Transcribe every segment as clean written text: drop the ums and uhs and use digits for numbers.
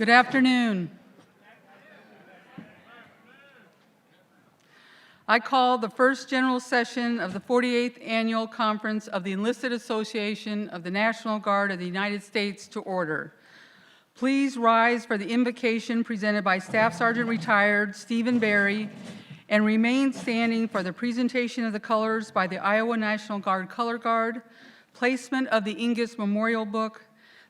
Good afternoon. I call the first general session of the 48th Annual Conference of the Enlisted Association of the National Guard of the United States to order. Please rise for the invocation presented by Staff Sergeant Retired Stephen Berry, and remain standing for the presentation of the colors by the Iowa National Guard Color Guard, placement of the EANGUS Memorial Book,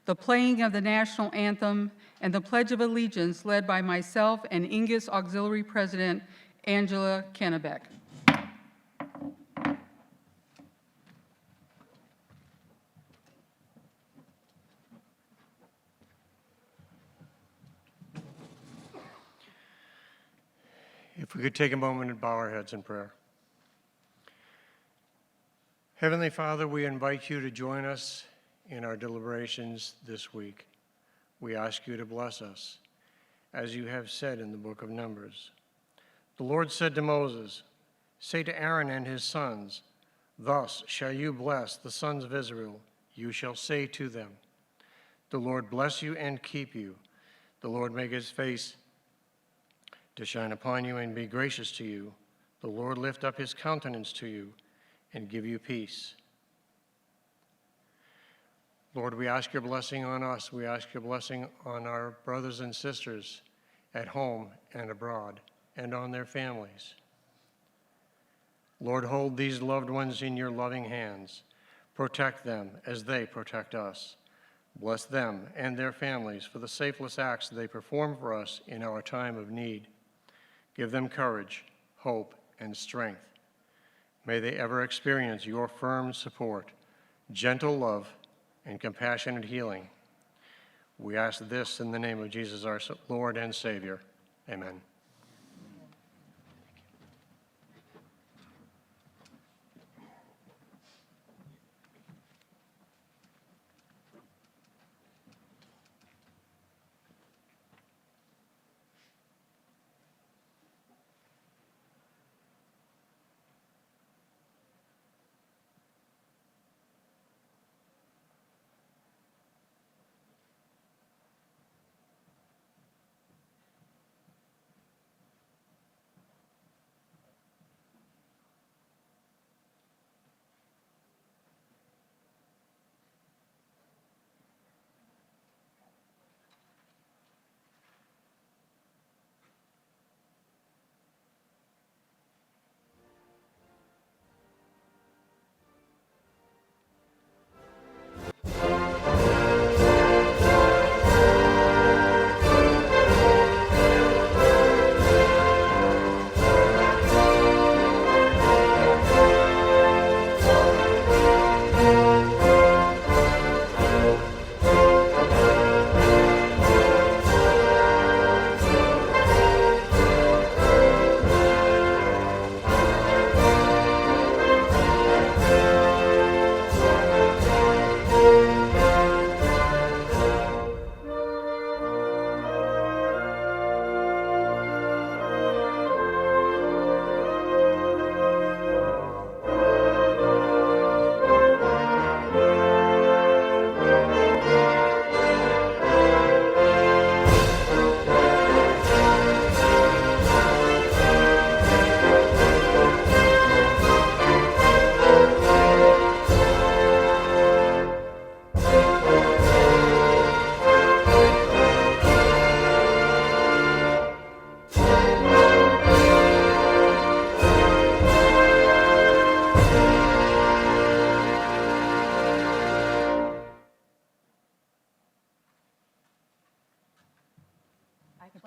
the playing of the National Anthem, and the Pledge of Allegiance led by myself and EANGUS Auxiliary President Angela Kennebeck. If we could take a moment and bow our heads in prayer. Heavenly Father, we invite you to join us in our deliberations this week. We ask you to bless us, as you have said in the book of Numbers. The Lord said to Moses, "Say to Aaron and his sons, thus shall you bless the sons of Israel. You shall say to them, the Lord bless you and keep you. The Lord make his face to shine upon you and be gracious to you. The Lord lift up his countenance to you and give you peace." Lord, we ask your blessing on us. We ask your blessing on our brothers and sisters at home and abroad, and on their families. Lord, hold these loved ones in your loving hands. Protect them as they protect us. Bless them and their families for the selfless acts they perform for us in our time of need. Give them courage, hope, and strength. May they ever experience your firm support, gentle love, and compassionate healing. We ask this in the name of Jesus, our Lord and Savior. Amen.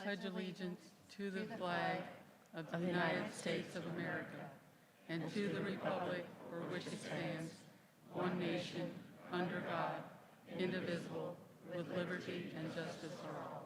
Pledge allegiance to the flag of the United States of America and to the republic for which it stands, one nation, under God, indivisible, with liberty and justice for all.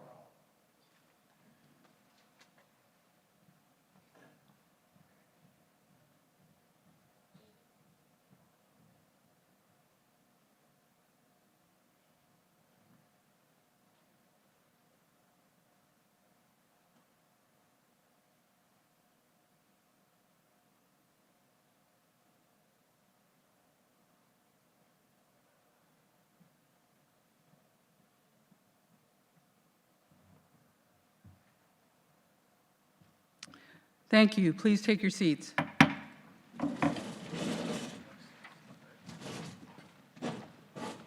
Thank you. Please take your seats.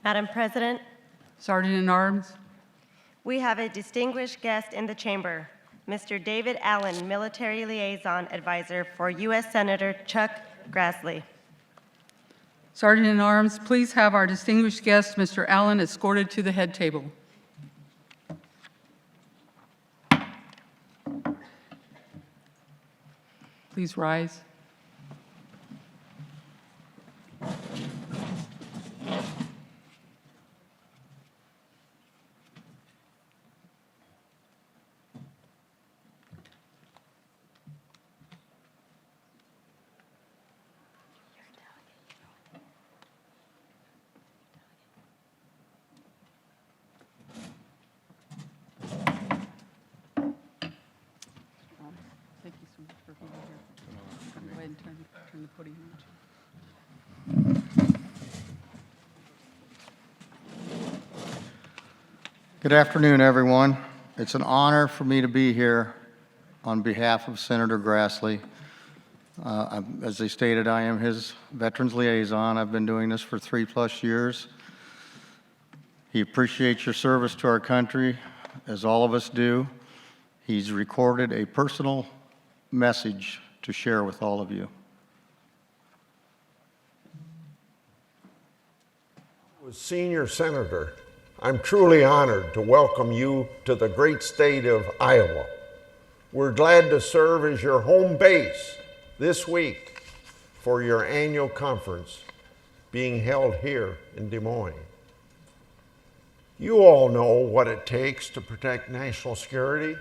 Madam President, Sergeant at Arms, we have a distinguished guest in the chamber, Mr. David Allen, Military Liaison Advisor for U.S. Senator Chuck Grassley. Sergeant at Arms, please have our distinguished guest, Mr. Allen, escorted to the head table. Please rise. Thank you so much for being here. Go ahead and turn the podium on. Good afternoon, everyone. It's an honor for me to be here on behalf of Senator Grassley. As they stated, I am his Veterans Liaison. I've been doing this for 3+ years. He appreciates your service to our country, as all of us do. He's recorded a personal message to share with all of you. As Senior Senator, I'm truly honored to welcome you to the great state of Iowa. We're glad to serve as your home base this week for your annual conference being held here in Des Moines. You all know what it takes to protect national security.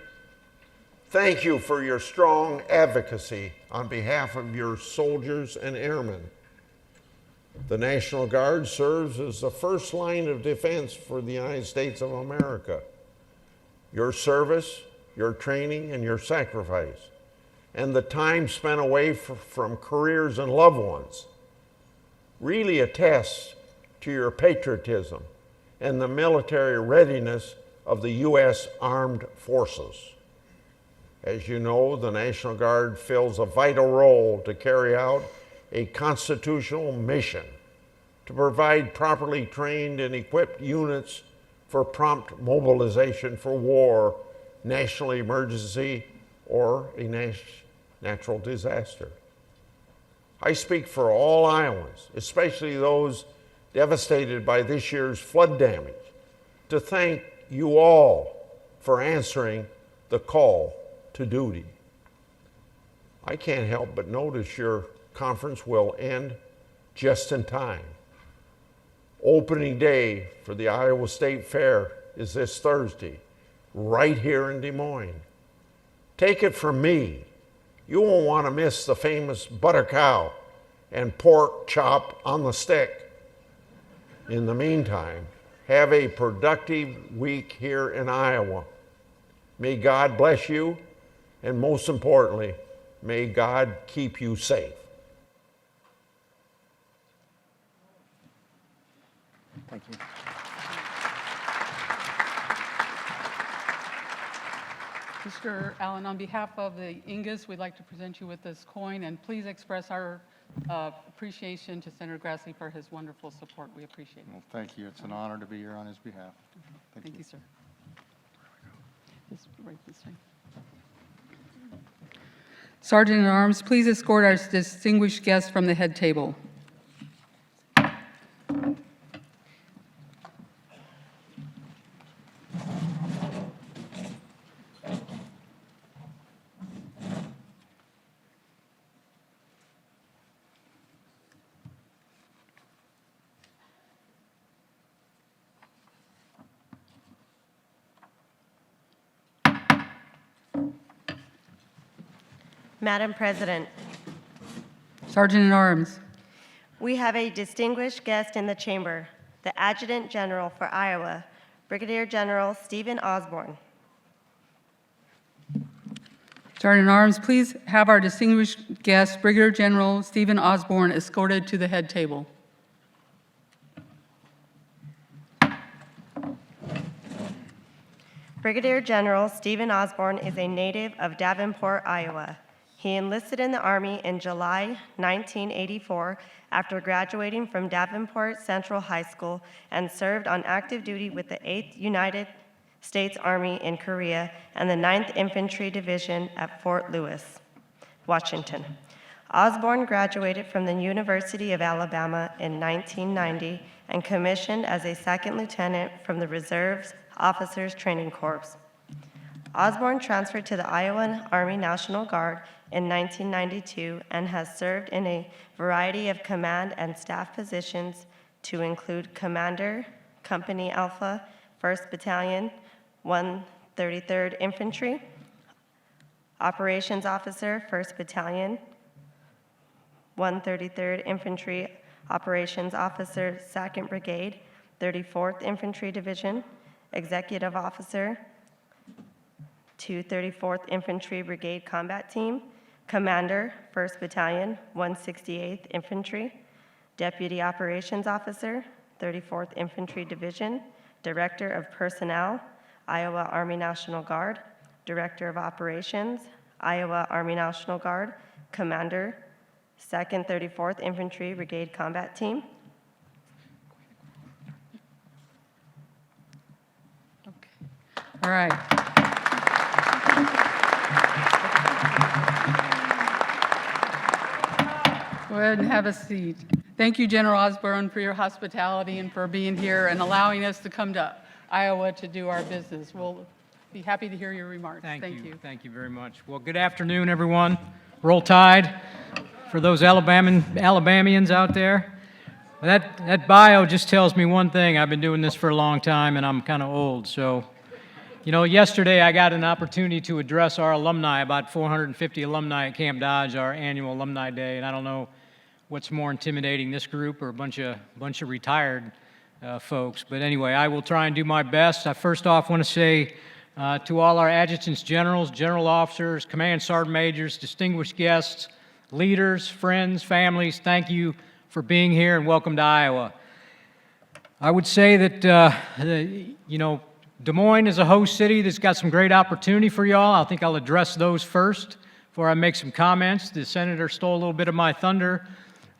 Thank you for your strong advocacy on behalf of your soldiers and airmen. The National Guard serves as the first line of defense for the United States of America. Your service, your training, and your sacrifice, and the time spent away from careers and loved ones really attests to your patriotism and the military readiness of the U.S. Armed Forces. As you know, the National Guard fills a vital role to carry out a constitutional mission to provide properly trained and equipped units for prompt mobilization for war, national emergency, or a natural disaster. I speak for all Iowans, especially those devastated by this year's flood damage, to thank you all for answering the call to duty. I can't help but notice your conference will end just in time. Opening day for the Iowa State Fair is this Thursday, right here in Des Moines. Take it from me, you won't want to miss the famous butter cow and pork chop on the stick. In the meantime, have a productive week here in Iowa. May God bless you, and most importantly, may God keep you safe. Thank you. Mr. Allen, on behalf of the EANGUS, we'd like to present you with this coin, and please express our appreciation to Senator Grassley for his wonderful support. We appreciate it. Well, thank you. It's an honor to be here on his behalf. Thank you, sir. Right this way. Sergeant at Arms, please escort our distinguished guest from the head table. Madam President, Sergeant at Arms, we have a distinguished guest in the chamber, the Adjutant General for Iowa, Brigadier General Stephen Osborn. Sergeant at Arms, please have our distinguished guest, Brigadier General Stephen Osborn, escorted to the head table. Brigadier General Stephen Osborn is a native of Davenport, Iowa. He enlisted in the Army in July 1984 after graduating from Davenport Central High School and served on active duty with the 8th United States Army in Korea and the 9th Infantry Division at Fort Lewis, Washington. Osborn graduated from the University of Alabama in 1990 and commissioned as a second lieutenant from the Reserves Officers Training Corps. Osborn transferred to the Iowa Army National Guard in 1992 and has served in a variety of command and staff positions to include Commander, Company Alpha, 1st Battalion, 133rd Infantry, Operations Officer, 1st Battalion, 133rd Infantry Operations Officer, 2nd Brigade, 34th Infantry Division, Executive Officer, 234th Infantry Brigade Combat Team, Commander, 1st Battalion, 168th Infantry, Deputy Operations Officer, 34th Infantry Division, Director of Personnel, Iowa Army National Guard, Director of Operations, Iowa Army National Guard, Commander, 2nd 34th Infantry Brigade Combat Team. All right. Go ahead and have a seat. Thank you, General Osborn, for your hospitality and for being here and allowing us to come to Iowa to do our business. We'll be happy to hear your remarks. Thank you. Thank you very much. Well, good afternoon, everyone. Roll Tide. For those Alabamians out there, that bio just tells me one thing. I've been doing this for a long time, and I'm kind of old. So, you know, yesterday I got an opportunity to address our alumni, about 450 alumni at Camp Dodge, our annual Alumni Day, and I don't know what's more intimidating, this group or a bunch of retired folks. But anyway, I will try and do my best. I first off want to say to all our adjutants, generals, general officers, command sergeant majors, distinguished guests, leaders, friends, families, thank you for being here and welcome to Iowa. I would say that, you know, Des Moines is a host city that's got some great opportunity for y'all. I think I'll address those first before I make some comments. The senator stole a little bit of my thunder.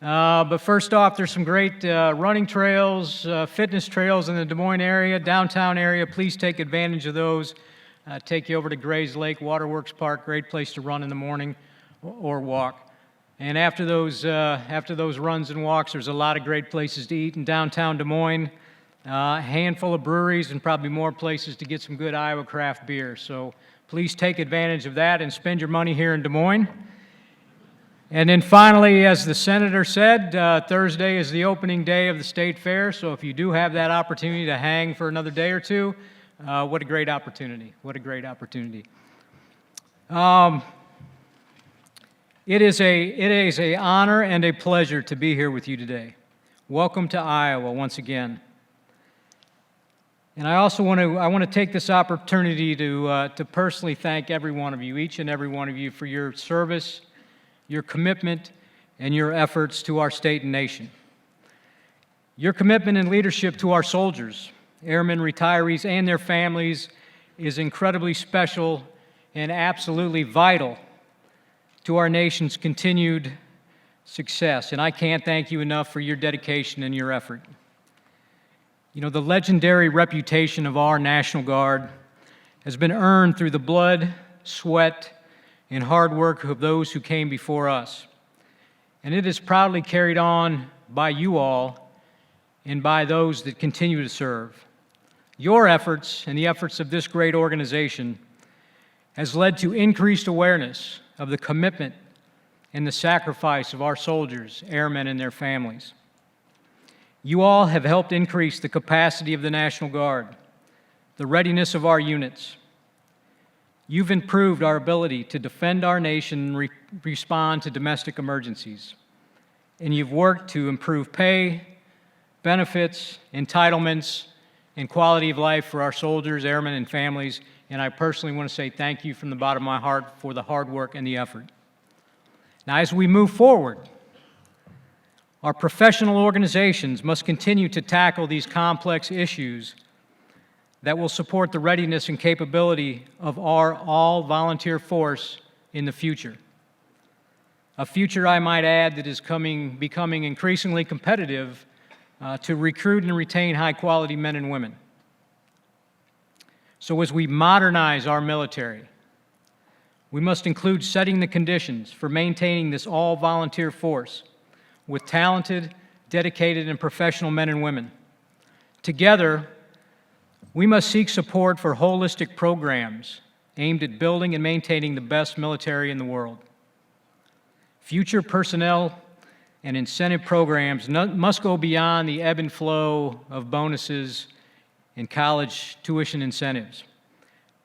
But first off, there's some great running trails, fitness trails in the Des Moines area, downtown area. Please take advantage of those. Take you over to Grays Lake Waterworks Park, great place to run in the morning or walk. And after those runs and walks, there's a lot of great places to eat in downtown Des Moines, a handful of breweries, and probably more places to get some good Iowa craft beer. So please take advantage of that and spend your money here in Des Moines. And then finally, as the senator said, Thursday is the opening day of the state fair. So if you do have that opportunity to hang for another day or two, what a great opportunity. What a great opportunity. It is a honor and a pleasure to be here with you today. Welcome to Iowa once again. And I also want to take this opportunity to personally thank every one of you, each and every one of you, for your service, your commitment, and your efforts to our state and nation. Your commitment and leadership to our soldiers, airmen, retirees, and their families is incredibly special and absolutely vital to our nation's continued success. And I can't thank you enough for your dedication and your effort. You know, the legendary reputation of our National Guard has been earned through the blood, sweat, and hard work of those who came before us. And it is proudly carried on by you all and by those that continue to serve. Your efforts and the efforts of this great organization has led to increased awareness of the commitment and the sacrifice of our soldiers, airmen, and their families. You all have helped increase the capacity of the National Guard, the readiness of our units. You've improved our ability to defend our nation and respond to domestic emergencies. And you've worked to improve pay, benefits, entitlements, and quality of life for our soldiers, airmen, and families. And I personally want to say thank you from the bottom of my heart for the hard work and the effort. Now, as we move forward, our professional organizations must continue to tackle these complex issues that will support the readiness and capability of our all-volunteer force in the future. a future, I might add, that is becoming increasingly competitive to recruit and retain high-quality men and women. So as we modernize our military, we must include setting the conditions for maintaining this all-volunteer force with talented, dedicated, and professional men and women. Together, we must seek support for holistic programs aimed at building and maintaining the best military in the world. Future personnel and incentive programs must go beyond the ebb and flow of bonuses and college tuition incentives.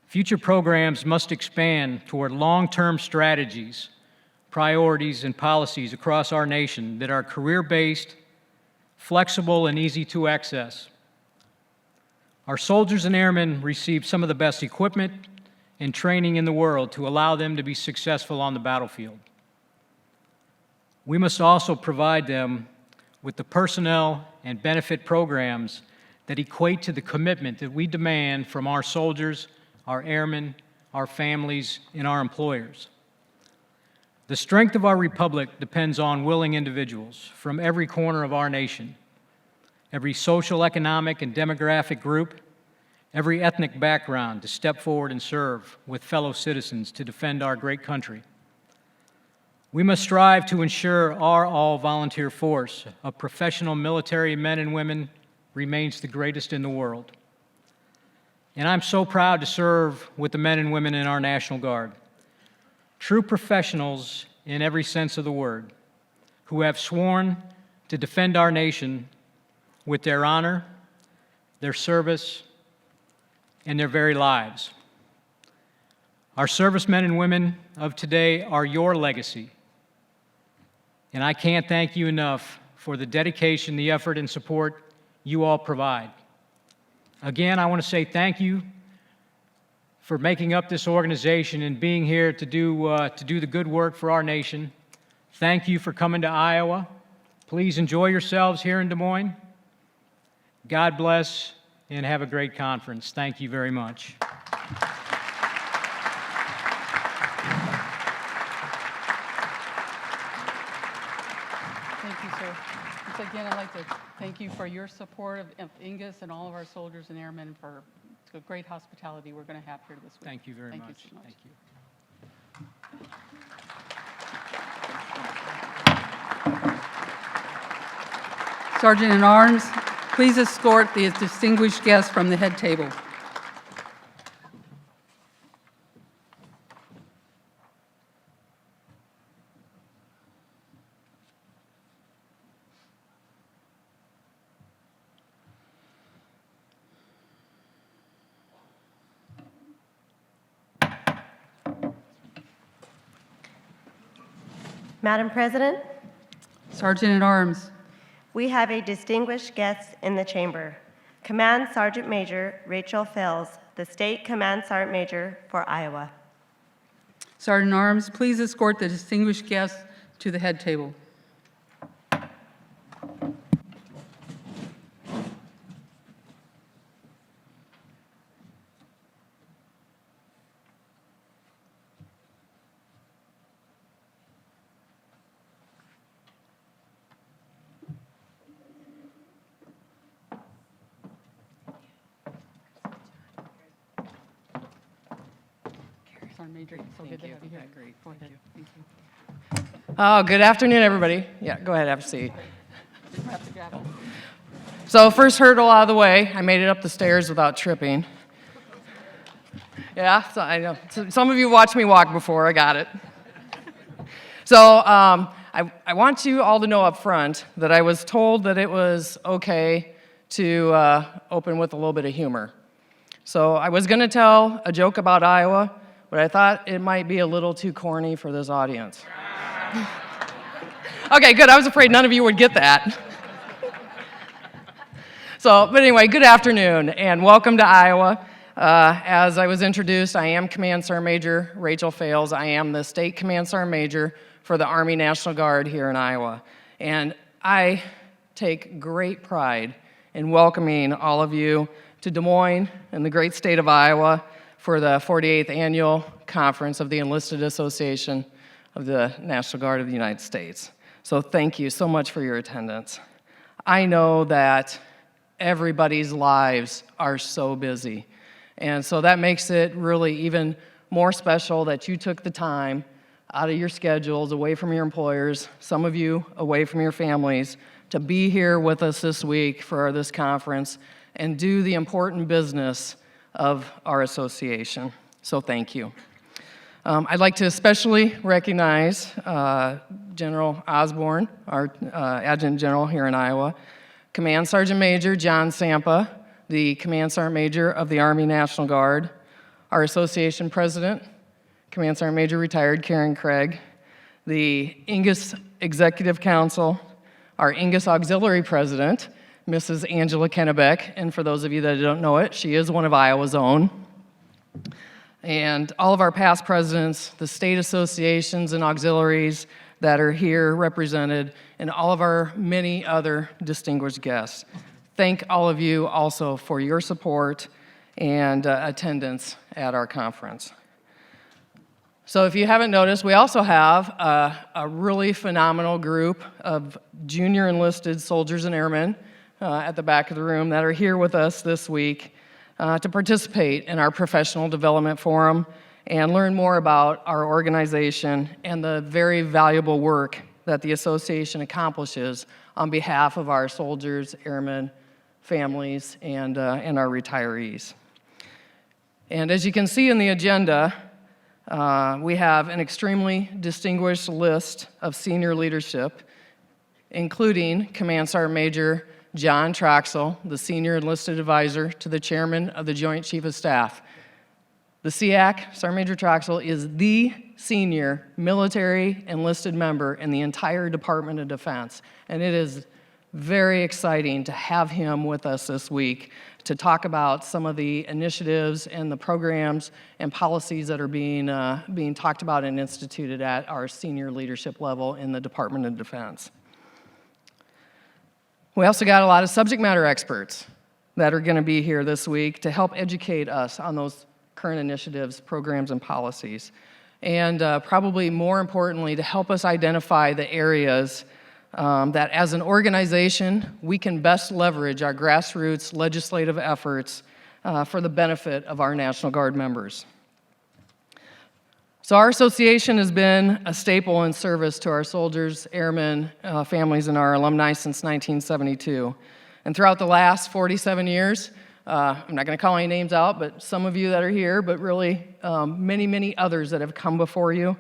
Future programs must expand toward long-term strategies, priorities, and policies across our nation that are career-based, flexible, and easy to access. Our soldiers and airmen receive some of the best equipment and training in the world to allow them to be successful on the battlefield. We must also provide them with the personnel and benefit programs that equate to the commitment that we demand from our soldiers, our airmen, our families, and our employers. The strength of our republic depends on willing individuals from every corner of our nation, every social, economic, and demographic group, every ethnic background to step forward and serve with fellow citizens to defend our great country. We must strive to ensure our all-volunteer force of professional military men and women remains the greatest in the world. And I'm so proud to serve with the men and women in our National Guard, true professionals in every sense of the word, who have sworn to defend our nation with their honor, their service, and their very lives. Our servicemen and women of today are your legacy, and I can't thank you enough for the dedication, the effort, and support you all provide. Again, I want to say thank you for making up this organization and being here to do the good work for our nation. Thank you for coming to Iowa. Please enjoy yourselves here in Des Moines. God bless and have a great conference. Thank you very much. Thank you, sir. Once again, I'd like to thank you for your support of EANGUS and all of our soldiers and airmen for the great hospitality we're going to have here this week. Thank you very much. Thank you so much. Thank you. Sergeant at Arms, please escort the distinguished guests from the head table. Madam President, Sergeant at Arms, we have a distinguished guest in the chamber, Command Sergeant Major Rachel Fales, the State Command Sergeant Major for Iowa. Sergeant at Arms, please escort the distinguished guests to the head table. Sergeant Major, so good to have you here. Great. Go ahead. Thank you. Oh, good afternoon, everybody. Yeah, go ahead, have a seat. Didn't have to gavel. So first hurdle out of the way, I made it up the stairs without tripping. Yeah, so I know. So some of you watched me walk before, I got it. So I want you all to know up front that I was told that it was okay to open with a little bit of humor. So I was gonna tell a joke about Iowa, but I thought it might be a little too corny for this audience. Okay, good, I was afraid none of you would get that. But anyway, good afternoon and welcome to Iowa. As I was introduced, I am Command Sergeant Major Rachel Fales. I am the State Command Sergeant Major for the Army National Guard here in Iowa. And I take great pride in welcoming all of you to Des Moines and the great state of Iowa for the 48th Annual Conference of the Enlisted Association of the National Guard of the United States. So thank you so much for your attendance. I know that everybody's lives are so busy, and so that makes it really even more special that you took the time out of your schedules, away from your employers, some of you away from your families, to be here with us this week for this conference and do the important business of our association. So thank you. I'd like to especially recognize General Osborn, our Adjutant General here in Iowa, Command Sergeant Major John Sampa, the Command Sergeant Major of the Army National Guard, our association president, Command Sergeant Major retired Karen Craig, the EANGUS Executive Council, our EANGUS Auxiliary President, Mrs. Angela Kennebeck, and for those of you that don't know it, she is one of Iowa's own, and all of our past presidents, the state associations and auxiliaries that are here represented, and all of our many other distinguished guests. Thank all of you also for your support and attendance at our conference. So if you haven't noticed, we also have a really phenomenal group of junior enlisted soldiers and airmen at the back of the room that are here with us this week to participate in our professional development forum and learn more about our organization and the very valuable work that the association accomplishes on behalf of our soldiers, airmen, families, and our retirees. And as you can see in the agenda, we have an extremely distinguished list of senior leadership, including Command Sergeant Major John Troxell, the Senior Enlisted Advisor to the Chairman of the Joint Chief of Staff. The SEAC, Sergeant Major Troxell, is the senior military enlisted member in the entire Department of Defense, and it is very exciting to have him with us this week to talk about some of the initiatives and the programs and policies that are being talked about and instituted at our senior leadership level in the Department of Defense. We also got a lot of subject matter experts that are going to be here this week to help educate us on those current initiatives, programs, and policies. And probably more importantly, to help us identify the areas that as an organization, we can best leverage our grassroots legislative efforts for the benefit of our National Guard members. So our association has been a staple in service to our soldiers, airmen, families, and our alumni since 1972. And throughout the last 47 years, I'm not going to call any names out, but some of you that are here, but really many, many others that have come before you,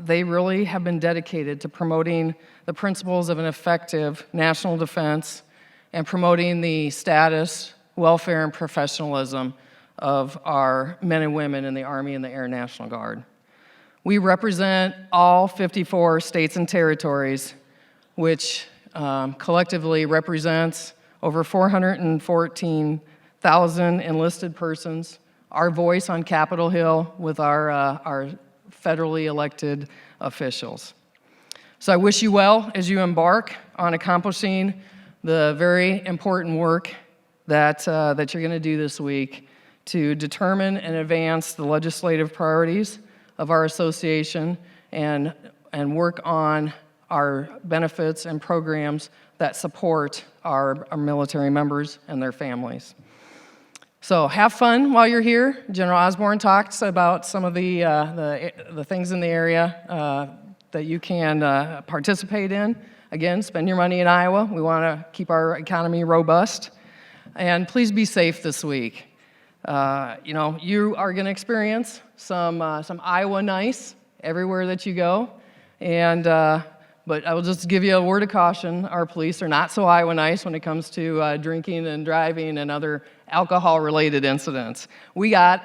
they really have been dedicated to promoting the principles of an effective national defense and promoting the status, welfare, and professionalism of our men and women in the Army and the Air National Guard. We represent all 54 states and territories, which collectively represents over 414,000 enlisted persons, our voice on Capitol Hill with our federally elected officials. So I wish you well as you embark on accomplishing the very important work that you're going to do this week to determine and advance the legislative priorities of our association and work on our benefits and programs that support our military members and their families. So have fun while you're here. General Osborn talks about some of the things in the area that you can participate in. Again, spend your money in Iowa. We want to keep our economy robust. And please be safe this week. You are going to experience some Iowa nice everywhere that you go. But I will just give you a word of caution. Our police are not so Iowa nice when it comes to drinking and driving and other alcohol-related incidents. We got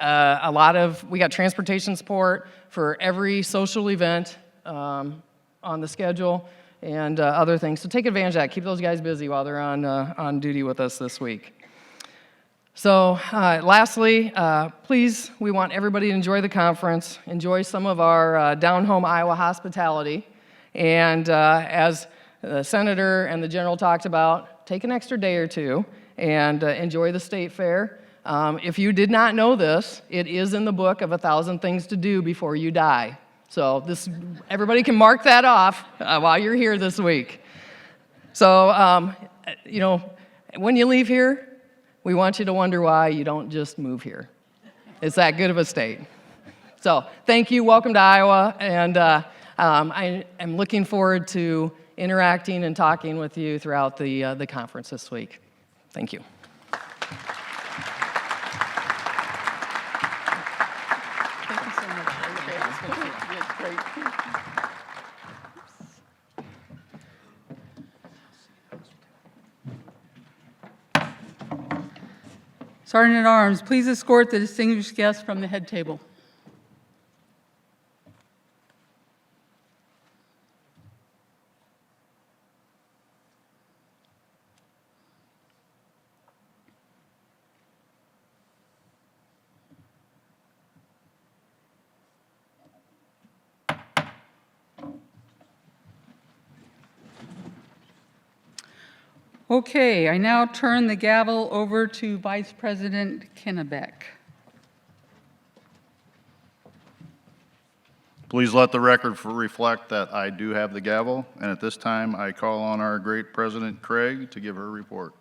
transportation support for every social event on the schedule and other things. So take advantage of that. Keep those guys busy while they're on duty with us this week. So lastly, please, we want everybody to enjoy the conference, enjoy some of our down-home Iowa hospitality. And as the Senator and the General talked about, take an extra day or two and enjoy the State Fair. If you did not know this, it is in the book of 1,000 Things to Do Before You Die. So everybody can mark that off while you're here this week. So, when you leave here, we want you to wonder why you don't just move here. It's that good of a state. So thank you, welcome to Iowa, and I am looking forward to interacting and talking with you throughout the conference this week. Thank you. Thank you so much. That's great. Sergeant at Arms, please escort the distinguished guests from the head table. Okay, I now turn the gavel over to Vice President Kennebeck. Please let the record reflect that I do have the gavel, and at this time, I call on our great President Craig to give her report.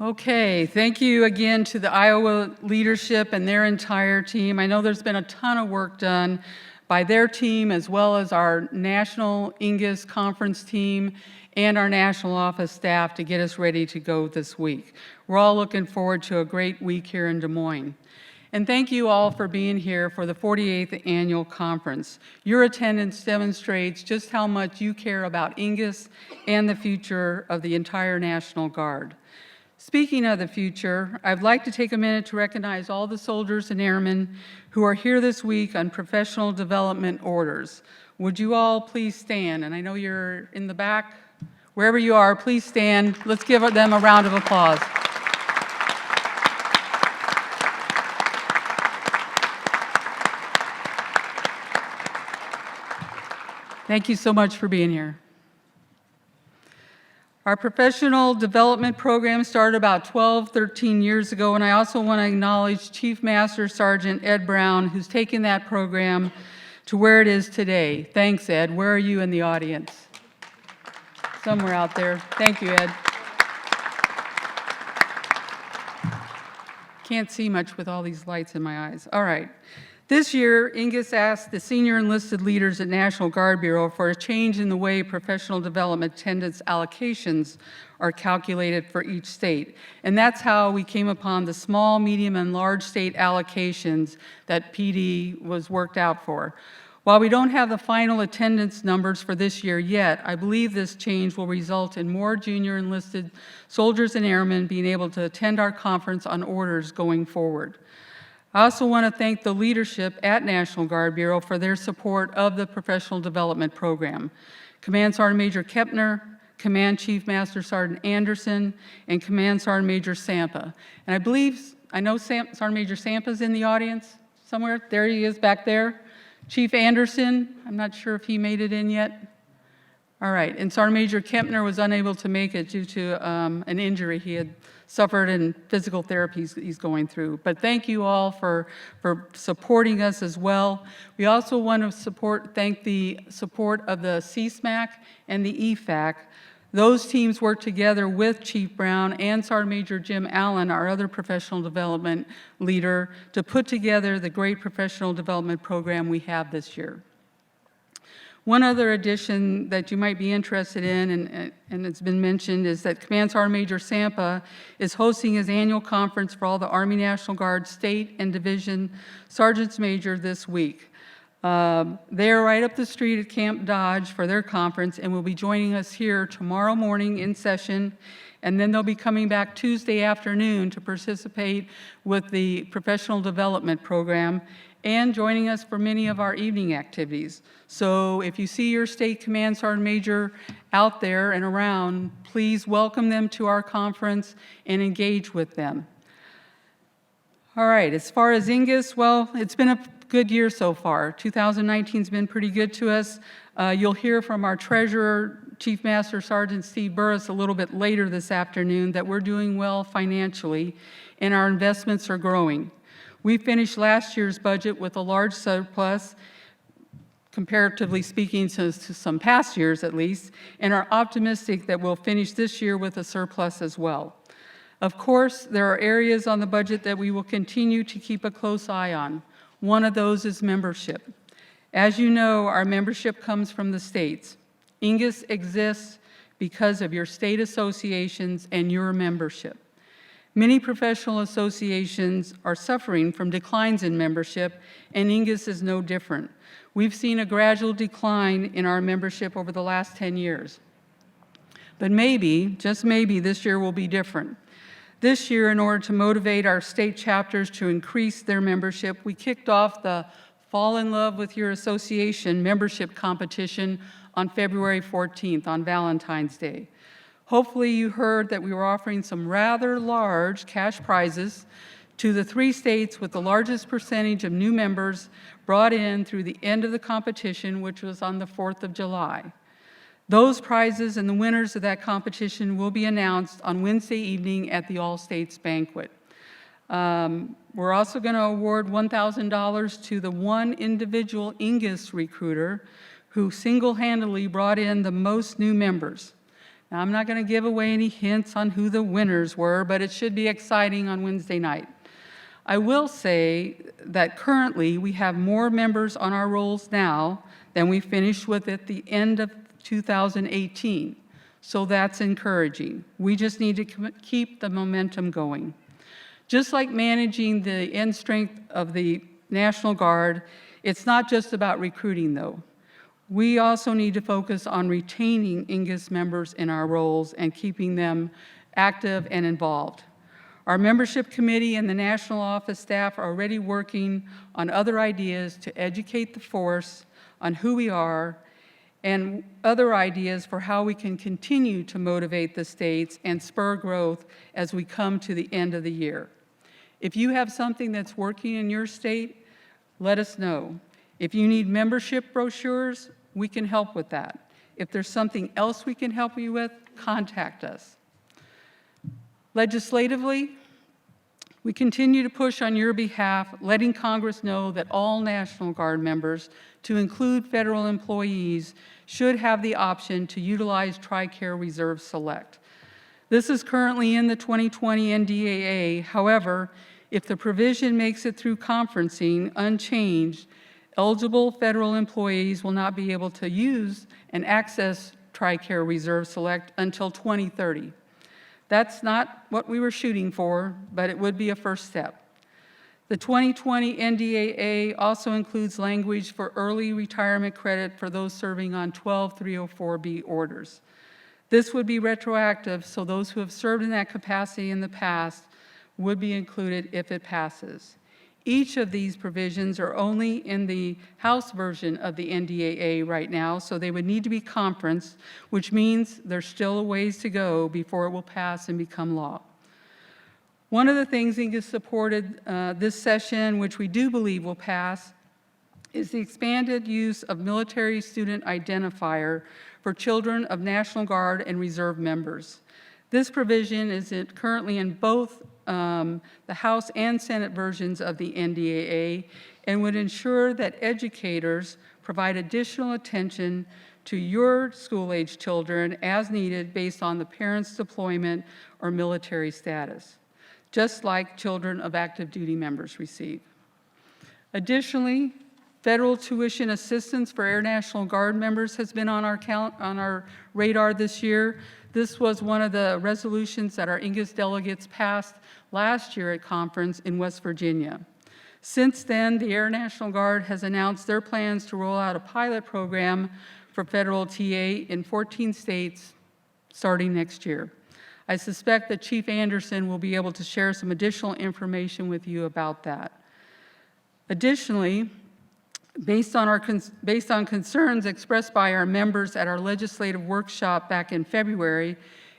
Okay, thank you again to the Iowa leadership and their entire team. I know there's been a ton of work done by their team as well as our national EANGUS conference team and our national office staff to get us ready to go this week. We're all looking forward to a great week here in Des Moines. And thank you all for being here for the 48th annual conference. Your attendance demonstrates just how much you care about EANGUS and the future of the entire National Guard. Speaking of the future, I'd like to take a minute to recognize all the soldiers and airmen who are here this week on professional development orders. Would you all please stand? And I know you're in the back. Wherever you are, please stand. Let's give them a round of applause. Thank you so much for being here. Our professional development program started about 12, 13 years ago, and I also want to acknowledge Chief Master Sergeant Ed Brown, who's taken that program to where it is today. Thanks, Ed. Where are you in the audience? Somewhere out there. Thank you, Ed. Can't see much with all these lights in my eyes. All right. This year, EANGUS asked the senior enlisted leaders at National Guard Bureau for a change in the way professional development attendance allocations are calculated for each state. And that's how we came upon the small, medium, and large state allocations that PD was worked out for. While we don't have the final attendance numbers for this year yet, I believe this change will result in more junior enlisted soldiers and airmen being able to attend our conference on orders going forward. I also want to thank the leadership at National Guard Bureau for their support of the professional development program. Command Sergeant Major Kepner, Command Chief Master Sergeant Anderson, and Command Sergeant Major Sampa. And I know Sergeant Major Sampa's in the audience somewhere. There he is back there. Chief Anderson, I'm not sure if he made it in yet. All right, and Sergeant Major Kempner was unable to make it due to an injury he had suffered and physical therapy he's going through. But thank you all for supporting us as well. We also want to thank the support of the CSMAC and the EFAC. Those teams work together with Chief Brown and Sergeant Major Jim Allen, our other professional development leader, to put together the great professional development program we have this year. One other addition that you might be interested in, and it's been mentioned, is that Command Sergeant Major Sampa is hosting his annual conference for all the Army National Guard State and Division Sergeants Major this week. They're right up the street at Camp Dodge for their conference and will be joining us here tomorrow morning in session, and then they'll be coming back Tuesday afternoon to participate with the professional development program and joining us for many of our evening activities. So if you see your state command sergeant major out there and around, please welcome them to our conference and engage with them. All right, as far as EANGUS, well, it's been a good year so far. 2019's been pretty good to us. You'll hear from our treasurer, Chief Master Sergeant Steve Burris, a little bit later this afternoon that we're doing well financially and our investments are growing. We finished last year's budget with a large surplus, comparatively speaking to some past years at least, and are optimistic that we'll finish this year with a surplus as well. Of course, there are areas on the budget that we will continue to keep a close eye on. One of those is membership. As you know, our membership comes from the states. EANGUS exists because of your state associations and your membership. Many professional associations are suffering from declines in membership, and EANGUS is no different. We've seen a gradual decline in our membership over the last 10 years. But maybe, just maybe, this year will be different. This year, in order to motivate our state chapters to increase their membership, we kicked off the Fall in Love with Your Association membership competition on February 14th, on Valentine's Day. Hopefully you heard that we were offering some rather large cash prizes to the 3 states with the largest percentage of new members brought in through the end of the competition, which was on the 4th of July. Those prizes and the winners of that competition will be announced on Wednesday evening at the All States Banquet. We're also going to award $1,000 to the one individual EANGUS recruiter who single-handedly brought in the most new members. Now, I'm not going to give away any hints on who the winners were, but it should be exciting on Wednesday night. I will say that currently we have more members on our rolls now than we finished with at the end of 2018. So that's encouraging. We just need to keep the momentum going. Just like managing the end strength of the National Guard, it's not just about recruiting though. We also need to focus on retaining EANGUS members in our roles and keeping them active and involved. Our membership committee and the national office staff are already working on other ideas to educate the force on who we are and other ideas for how we can continue to motivate the states and spur growth as we come to the end of the year. If you have something that's working in your state, let us know. If you need membership brochures, we can help with that. If there's something else we can help you with, contact us. Legislatively, we continue to push on your behalf, letting Congress know that all National Guard members, to include federal employees, should have the option to utilize TRICARE Reserve Select. This is currently in the 2020 NDAA. However, if the provision makes it through conferencing unchanged, eligible federal employees will not be able to use and access TRICARE Reserve Select until 2030. That's not what we were shooting for, but it would be a first step. The 2020 NDAA also includes language for early retirement credit for those serving on 12304B orders. This would be retroactive, so those who have served in that capacity in the past would be included if it passes. Each of these provisions are only in the House version of the NDAA right now, so they would need to be conferenced, which means there's still a ways to go before it will pass and become law. One of the things EANGUS supported this session, which we do believe will pass, is the expanded use of military student identifier for children of National Guard and Reserve members. This provision is currently in both the House and Senate versions of the NDAA and would ensure that educators provide additional attention to your school-age children as needed based on the parent's deployment or military status, just like children of active duty members receive. Additionally, federal tuition assistance for Air National Guard members has been on our radar this year. This was one of the resolutions that our EANGUS delegates passed last year at conference in West Virginia. Since then, the Air National Guard has announced their plans to roll out a pilot program for federal TA in 14 states starting next year. I suspect that Chief Anderson will be able to share some additional information with you about that. Additionally, based on concerns expressed by our members at our legislative workshop back in February,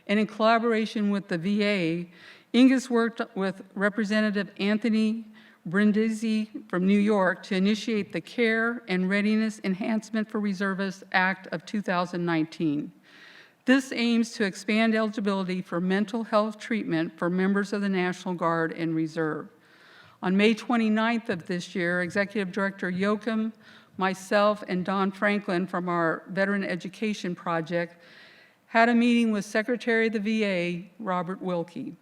and in collaboration with the VA, EANGUS worked with Representative Anthony Brindisi from New York to initiate the Care and Readiness Enhancement for Reservists Act of 2019. This aims to expand eligibility for mental health treatment for members of the National Guard and Reserve. On May 29th of this year, Executive Director Yoakum, myself, and Don Franklin from our Veteran Education Project had a meeting with Secretary of the VA, Robert Wilkie.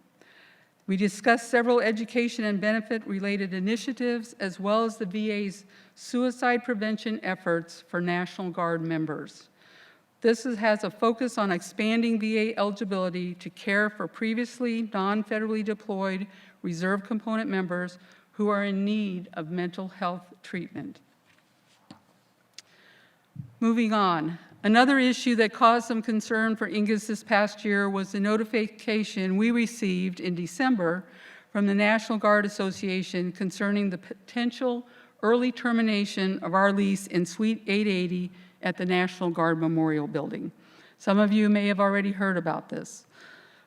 We discussed several education and benefit-related initiatives, as well as the VA's suicide prevention efforts for National Guard members. This has a focus on expanding VA eligibility to care for previously non-federally deployed reserve component members who are in need of mental health treatment. Moving on. Another issue that caused some concern for EANGUS this past year was the notification we received in December from the National Guard Association concerning the potential early termination of our lease in Suite 880 at the National Guard Memorial Building. Some of you may have already heard about this.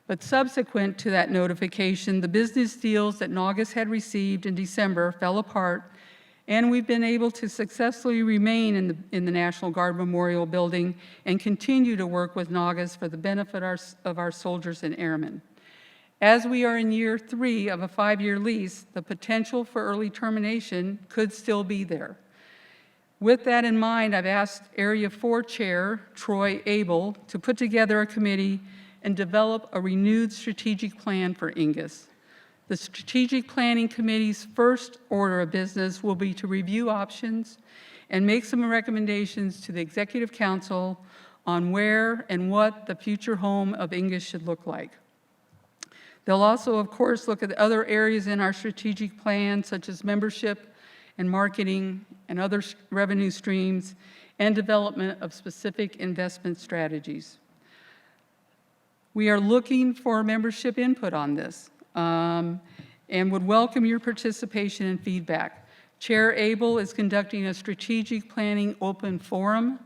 But subsequent to that notification, the business deals that NAUGUS had received in December fell apart, and we've been able to successfully remain in the National Guard Memorial Building and continue to work with NAUGUS for the benefit of our soldiers and airmen. As we are in year 3 of a 5-year lease, the potential for early termination could still be there. With that in mind, I've asked Area 4 Chair Troy Abel to put together a committee and develop a renewed strategic plan for EANGUS. The Strategic Planning Committee's first order of business will be to review options and make some recommendations to the Executive Council on where and what the future home of EANGUS should look like. They'll also, of course, look at other areas in our strategic plan, such as membership and marketing and other revenue streams, and development of specific investment strategies. We are looking for membership input on this and would welcome your participation and feedback. Chair Abel is conducting a strategic planning open forum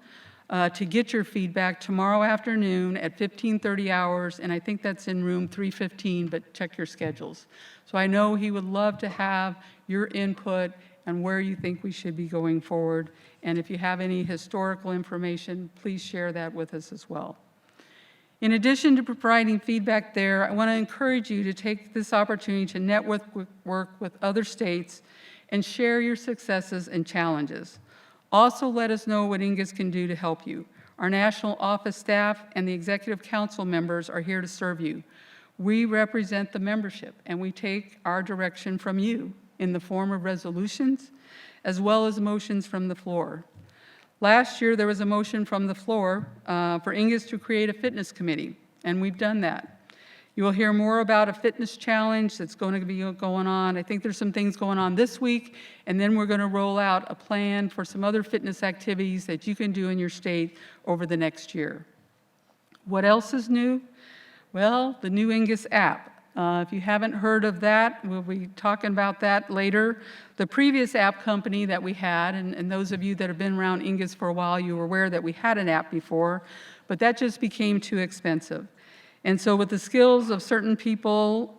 to get your feedback tomorrow afternoon at 15:30 hours, and I think that's in room 315, but check your schedules. So I know he would love to have your input and where you think we should be going forward. And if you have any historical information, please share that with us as well. In addition to providing feedback there, I want to encourage you to take this opportunity to network with other states and share your successes and challenges. Also, let us know what EANGUS can do to help you. Our national office staff and the Executive Council members are here to serve you. We represent the membership, and we take our direction from you in the form of resolutions, as well as motions from the floor. Last year, there was a motion from the floor for EANGUS to create a fitness committee, and we've done that. You will hear more about a fitness challenge that's going to be going on. I think there's some things going on this week, and then we're going to roll out a plan for some other fitness activities that you can do in your state over the next year. What else is new? Well, the new EANGUS app. If you haven't heard of that, we'll be talking about that later. The previous app company that we had, and those of you that have been around EANGUS for a while, you were aware that we had an app before, but that just became too expensive. And so with the skills of certain people,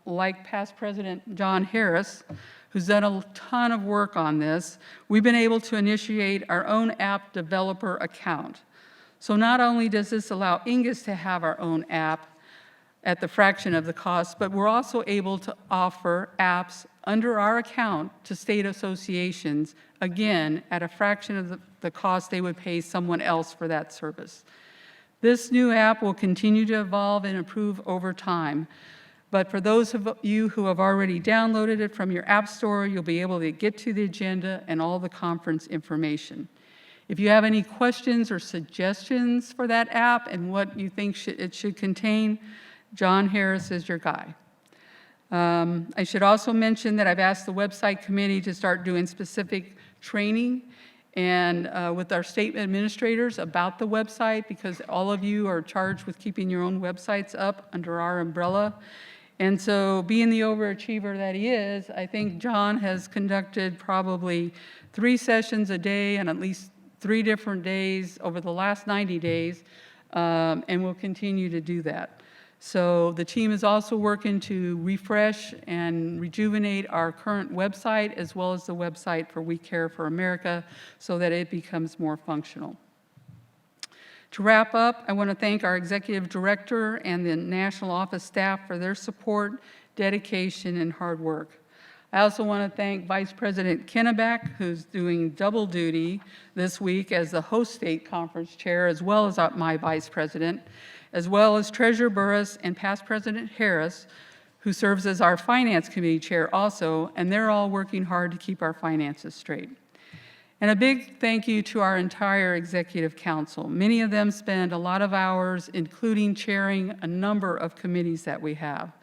like past President John Harris, who's done a ton of work on this, we've been able to initiate our own app developer account. So not only does this allow EANGUS to have our own app at the fraction of the cost, but we're also able to offer apps under our account to state associations, again, at a fraction of the cost they would pay someone else for that service. This new app will continue to evolve and improve over time. But for those of you who have already downloaded it from your app store, you'll be able to get to the agenda and all the conference information. If you have any questions or suggestions for that app and what you think it should contain, John Harris is your guy. I should also mention that I've asked the website committee to start doing specific training and with our state administrators about the website, because all of you are charged with keeping your own websites up under our umbrella. And so being the overachiever that he is, I think John has conducted probably 3 sessions a day on at least 3 different days over the last 90 days, and will continue to do that. So the team is also working to refresh and rejuvenate our current website, as well as the website for We Care for America, so that it becomes more functional. To wrap up, I want to thank our executive director and the national office staff for their support, dedication, and hard work. I also want to thank Vice President Kennebeck, who's doing double duty this week as the host state conference chair, as well as my vice president, as well as Treasurer Burris and past President Harris, who serves as our Finance Committee chair also, and they're all working hard to keep our finances straight. And a big thank you to our entire Executive Council. Many of them spend a lot of hours, including chairing a number of committees that we have.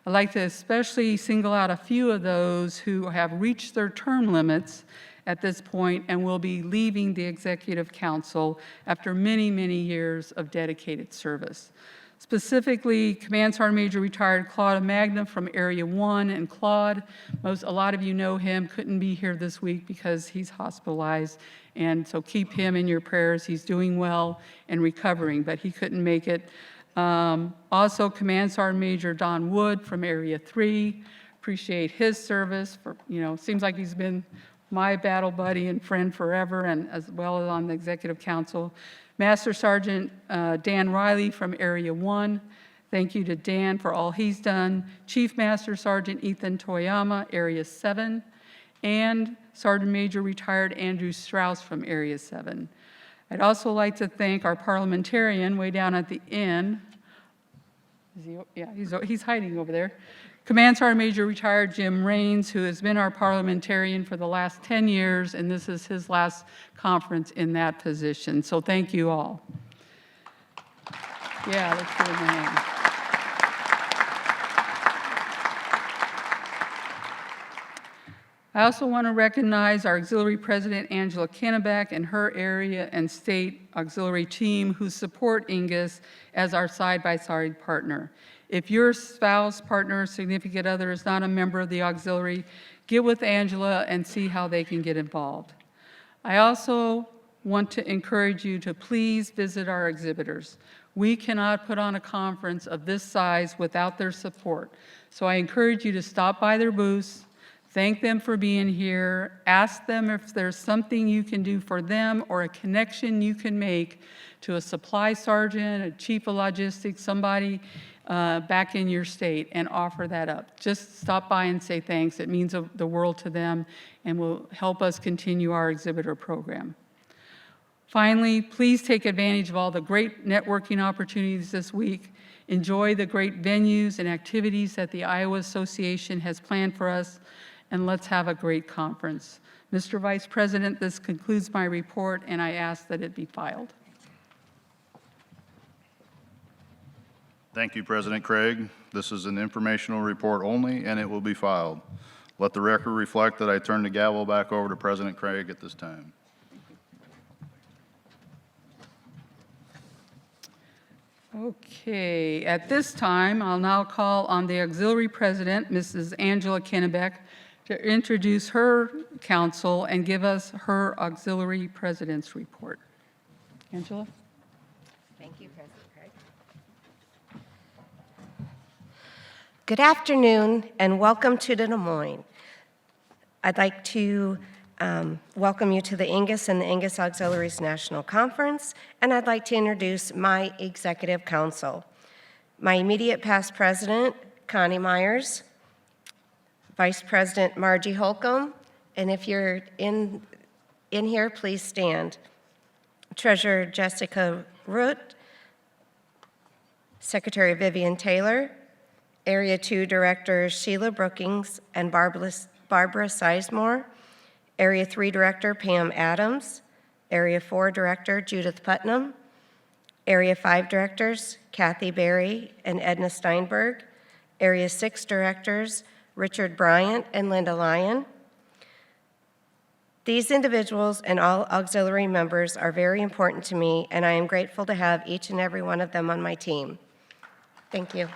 I'd like to especially single out a few of those who have reached their term limits at this point and will be leaving the Executive Council after many, many years of dedicated service. Specifically, Command Sergeant Major retired Claude Magna from Area 1, and Claude, a lot of you know him, couldn't be here this week because he's hospitalized, and so keep him in your prayers. He's doing well and recovering, but he couldn't make it. Also, Command Sergeant Major Don Wood from Area 3, appreciate his service. Seems like he's been my battle buddy and friend forever, and as well as on the Executive Council. Master Sergeant Dan Riley from Area 1, thank you to Dan for all he's done. Chief Master Sergeant Ethan Toyama, Area 7, and Sergeant Major retired Andrew Strauss from Area 7. I'd also like to thank our parliamentarian way down at the end. He's hiding over there. Command Sergeant Major retired Jim Raines, who has been our parliamentarian for the last 10 years, and this is his last conference in that position. So thank you all. Yeah, let's give him a hand. I also want to recognize our Auxiliary President, Angela Kennebeck, and her area and state auxiliary team who support EANGUS as our side-by-side partner. If your spouse, partner, significant other is not a member of the auxiliary, get with Angela and see how they can get involved. I also want to encourage you to please visit our exhibitors. We cannot put on a conference of this size without their support. So I encourage you to stop by their booths, thank them for being here, ask them if there's something you can do for them or a connection you can make to a supply sergeant, a chief of logistics, somebody back in your state, and offer that up. Just stop by and say thanks. It means the world to them and will help us continue our exhibitor program. Finally, please take advantage of all the great networking opportunities this week. Enjoy the great venues and activities that the Iowa Association has planned for us, and let's have a great conference. Mr. Vice President, this concludes my report, and I ask that it be filed. Thank you, President Craig. This is an informational report only, and it will be filed. Let the record reflect that I turn the gavel back over to President Craig at this time. Okay, at this time, I'll now call on the Auxiliary President, Mrs. Angela Kennebeck, to introduce her council and give us her Auxiliary President's report. Angela? Thank you, President Craig. Good afternoon, and welcome to Des Moines. I'd like to welcome you to the EANGUS and the EANGUS Auxiliaries National Conference, and I'd like to introduce my Executive Council. My immediate past president, Connie Myers, Vice President Margie Holcomb, and if you're in here, please stand. Treasurer Jessica Root, Secretary Vivian Taylor, Area 2 Director Sheila Brookings and Barbara Sizemore, Area 3 Director Pam Adams, Area 4 Director Judith Putnam, Area 5 Directors Kathy Berry and Edna Steinberg, Area 6 Directors Richard Bryant and Linda Lyon. These individuals and all auxiliary members are very important to me, and I am grateful to have each and every one of them on my team. Thank you.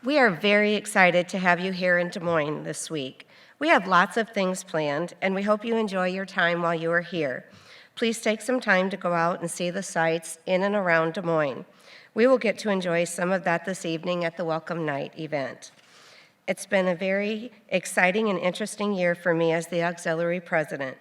We are very excited to have you here in Des Moines this week. We have lots of things planned, and we hope you enjoy your time while you are here. Please take some time to go out and see the sights in and around Des Moines. We will get to enjoy some of that this evening at the Welcome Night event. It's been a very exciting and interesting year for me as the auxiliary president.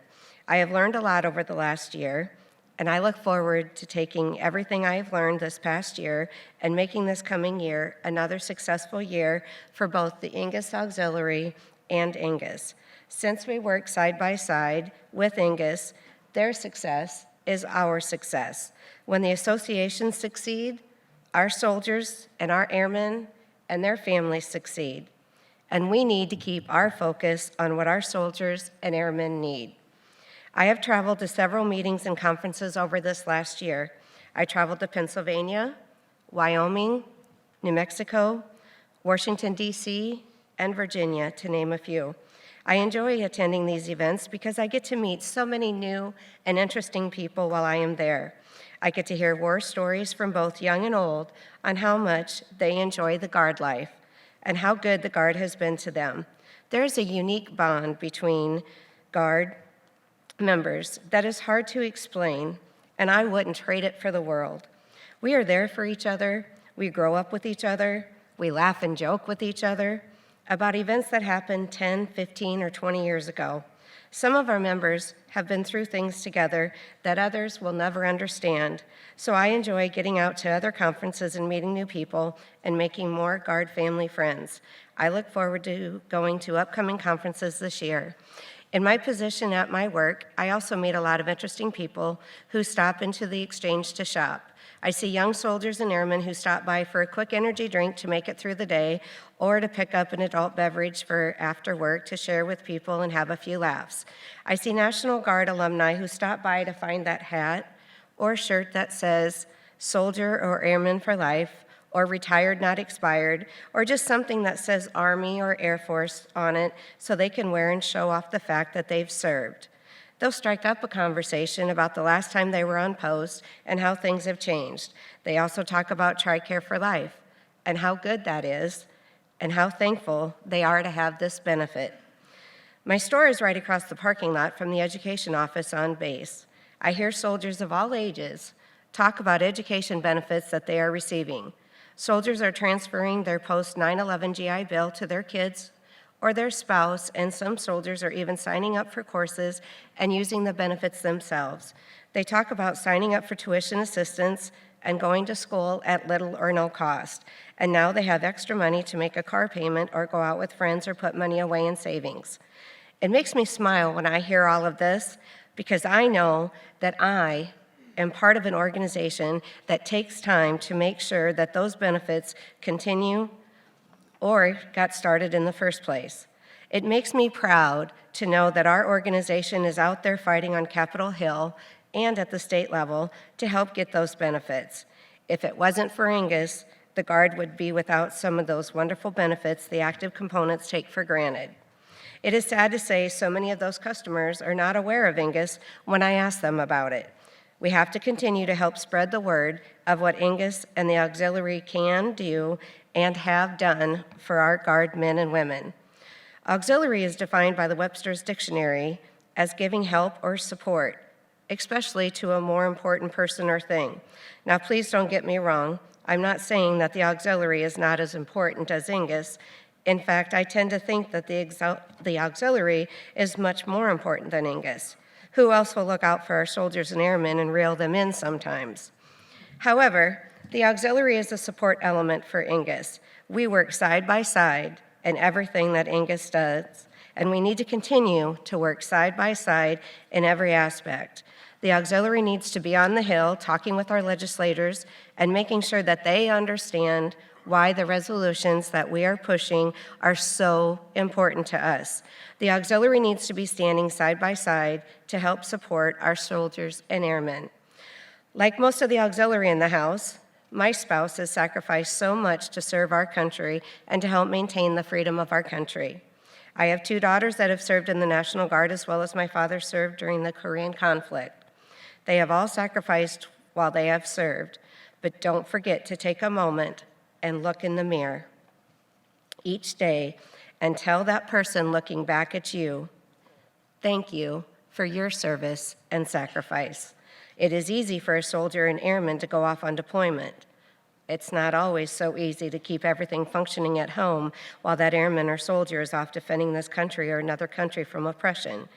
I have learned a lot over the last year. and I look forward to taking everything I have learned this past year and making this coming year another successful year for both the EANGUS Auxiliary and EANGUS. Since we work side by side with EANGUS, their success is our success. When the associations succeed, our soldiers and our airmen and their families succeed. And we need to keep our focus on what our soldiers and airmen need. I have traveled to several meetings and conferences over this last year. I traveled to Pennsylvania, Wyoming, New Mexico, Washington, D.C., and Virginia, to name a few. I enjoy attending these events because I get to meet so many new and interesting people while I am there. I get to hear war stories from both young and old on how much they enjoy the Guard life and how good the Guard has been to them. There is a unique bond between Guard members that is hard to explain, and I wouldn't trade it for the world. We are there for each other, we grow up with each other, we laugh and joke with each other about events that happened 10, 15, or 20 years ago. Some of our members have been through things together that others will never understand, so I enjoy getting out to other conferences and meeting new people and making more Guard family friends. I look forward to going to upcoming conferences this year. In my position at my work, I also meet a lot of interesting people who stop into the exchange to shop. I see young soldiers and airmen who stop by for a quick energy drink to make it through the day or to pick up an adult beverage for after work to share with people and have a few laughs. I see National Guard alumni who stop by to find that hat or shirt that says Soldier or Airman for Life, or Retired Not Expired, or just something that says Army or Air Force on it so they can wear and show off the fact that they've served. They'll strike up a conversation about the last time they were on post and how things have changed. They also talk about TRICARE for Life and how good that is and how thankful they are to have this benefit. My store is right across the parking lot from the education office on base. I hear soldiers of all ages talk about education benefits that they are receiving. Soldiers are transferring their post-9/11 GI Bill to their kids or their spouse, and some soldiers are even signing up for courses and using the benefits themselves. They talk about signing up for tuition assistance and going to school at little or no cost. And now they have extra money to make a car payment or go out with friends or put money away in savings. It makes me smile when I hear all of this because I know that I am part of an organization that takes time to make sure that those benefits continue or got started in the first place. It makes me proud to know that our organization is out there fighting on Capitol Hill and at the state level to help get those benefits. If it wasn't for EANGUS, the Guard would be without some of those wonderful benefits the active components take for granted. It is sad to say so many of those customers are not aware of EANGUS when I ask them about it. We have to continue to help spread the word of what EANGUS and the auxiliary can do and have done for our Guard men and women. Auxiliary is defined by the Webster's Dictionary as giving help or support, especially to a more important person or thing. Now, please don't get me wrong. I'm not saying that the auxiliary is not as important as EANGUS. In fact, I tend to think that the auxiliary is much more important than EANGUS. Who else will look out for our soldiers and airmen and reel them in sometimes? However, the auxiliary is a support element for EANGUS. We work side by side in everything that EANGUS does, and we need to continue to work side by side in every aspect. The auxiliary needs to be on the Hill talking with our legislators and making sure that they understand why the resolutions that we are pushing are so important to us. The auxiliary needs to be standing side by side to help support our soldiers and airmen. Like most of the auxiliary in the House, my spouse has sacrificed so much to serve our country and to help maintain the freedom of our country. I have 2 daughters that have served in the National Guard as well as my father served during the Korean conflict. They have all sacrificed while they have served, but don't forget to take a moment and look in the mirror each day and tell that person looking back at you, thank you for your service and sacrifice. It is easy for a soldier and airman to go off on deployment. It's not always so easy to keep everything functioning at home while that airman or soldier is off defending this country or another country from oppression.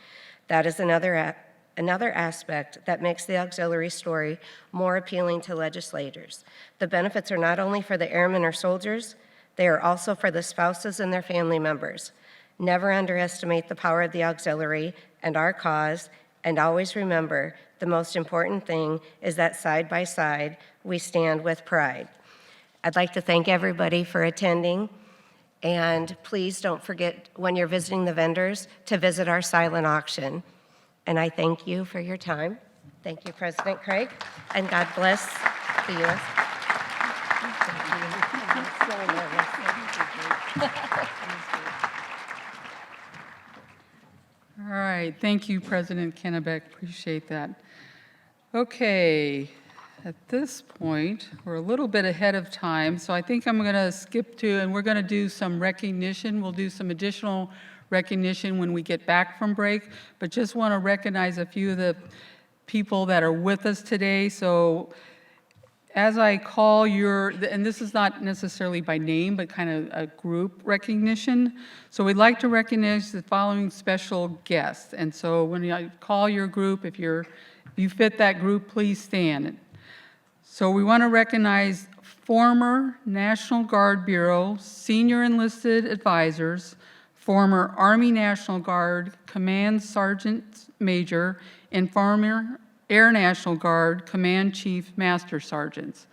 That is another another aspect that makes the auxiliary story more appealing to legislators. The benefits are not only for the airmen or soldiers, they are also for the spouses and their family members. Never underestimate the power of the auxiliary and our cause, and always remember the most important thing is that side by side, we stand with pride. I'd like to thank everybody for attending, and please don't forget when you're visiting the vendors to visit our silent auction. And I thank you for your time. Thank you, President Craig, and God bless the U.S. All right, thank you, President Kennebeck, appreciate that. Okay, at this point, we're a little bit ahead of time, so I think I'm gonna skip to, and we're gonna do some recognition. We'll do some additional recognition when we get back from break, but just wanna recognize a few of the people that are with us today. So as I call your, and this is not necessarily by name, but kind of a group recognition. So we'd like to recognize the following special guests. And so when I call your group, if you fit that group, please stand. So we want to recognize former National Guard Bureau Senior Enlisted Advisors, former Army National Guard Command Sergeant Major, and former Air National Guard Command Chief Master Sergeants.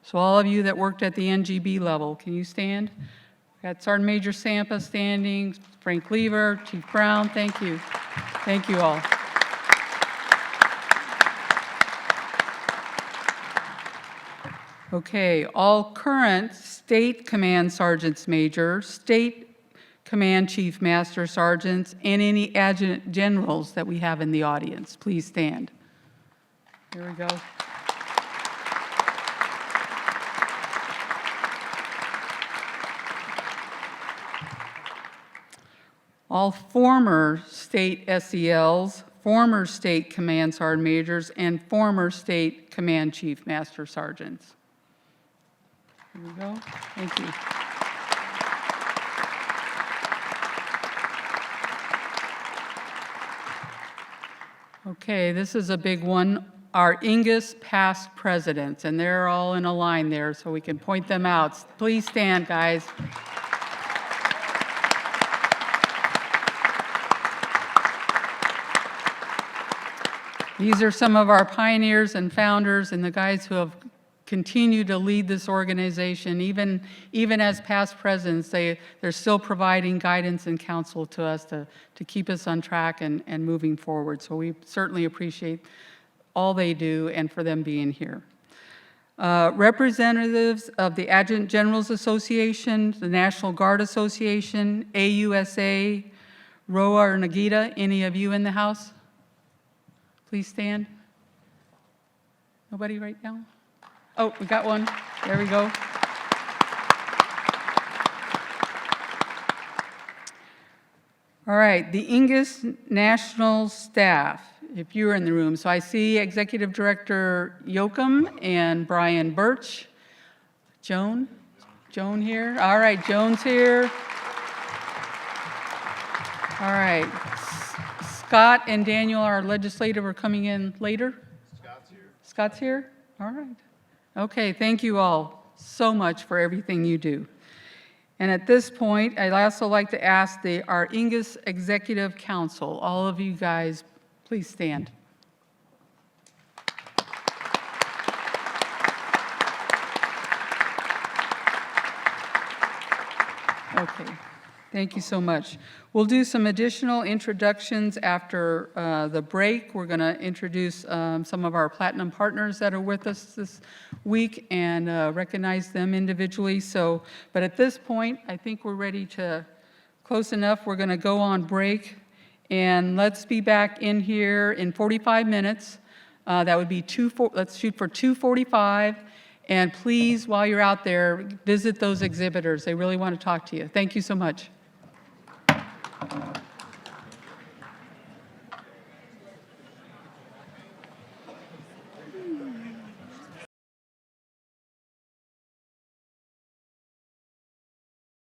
So all of you that worked at the NGB level, can you stand? We got Sergeant Major Sampa standing, Frank Lever, Chief Brown, thank you. Thank you all. Okay, all current state command sergeants major, state command chief master sergeants, and any adjutant generals that we have in the audience, please stand. Here we go. All former state SELs, former state command sergeant majors, and former state command chief master sergeants. Here we go. Thank you. Okay, this is a big one. Our EANGUS past presidents, and they're all in a line there so we can point them out. Please stand, guys. These are some of our pioneers and founders and the guys who have continued to lead this organization. Even as past presidents, they're still providing guidance and counsel to us to keep us on track and moving forward. So we certainly appreciate all they do and for them being here. Representatives of the Adjutant Generals Association, the National Guard Association, AUSA, Roa or Nagita, any of you in the house? Please stand. Nobody right now? Oh, we got one. There we go. All right, the EANGUS National Staff, if you're in the room. So I see Executive Director Yoakum and Brian Birch. Joan here. All right, Joan's here. All right, Scott and Daniel, our legislative, are coming in later. Scott's here? All right. Okay, thank you all so much for everything you do. And at this point, I'd also like to ask our EANGUS Executive Council, all of you guys, please stand. Okay, thank you so much. We'll do some additional introductions after the break. We're going to introduce some of our platinum partners that are with us this week and recognize them individually. So, but at this point, I think we're ready to close enough. We're going to go on break, and let's be back in here in 45 minutes. That would be let's shoot for 2:45. And please, while you're out there, visit those exhibitors. They really want to talk to you. Thank you so much.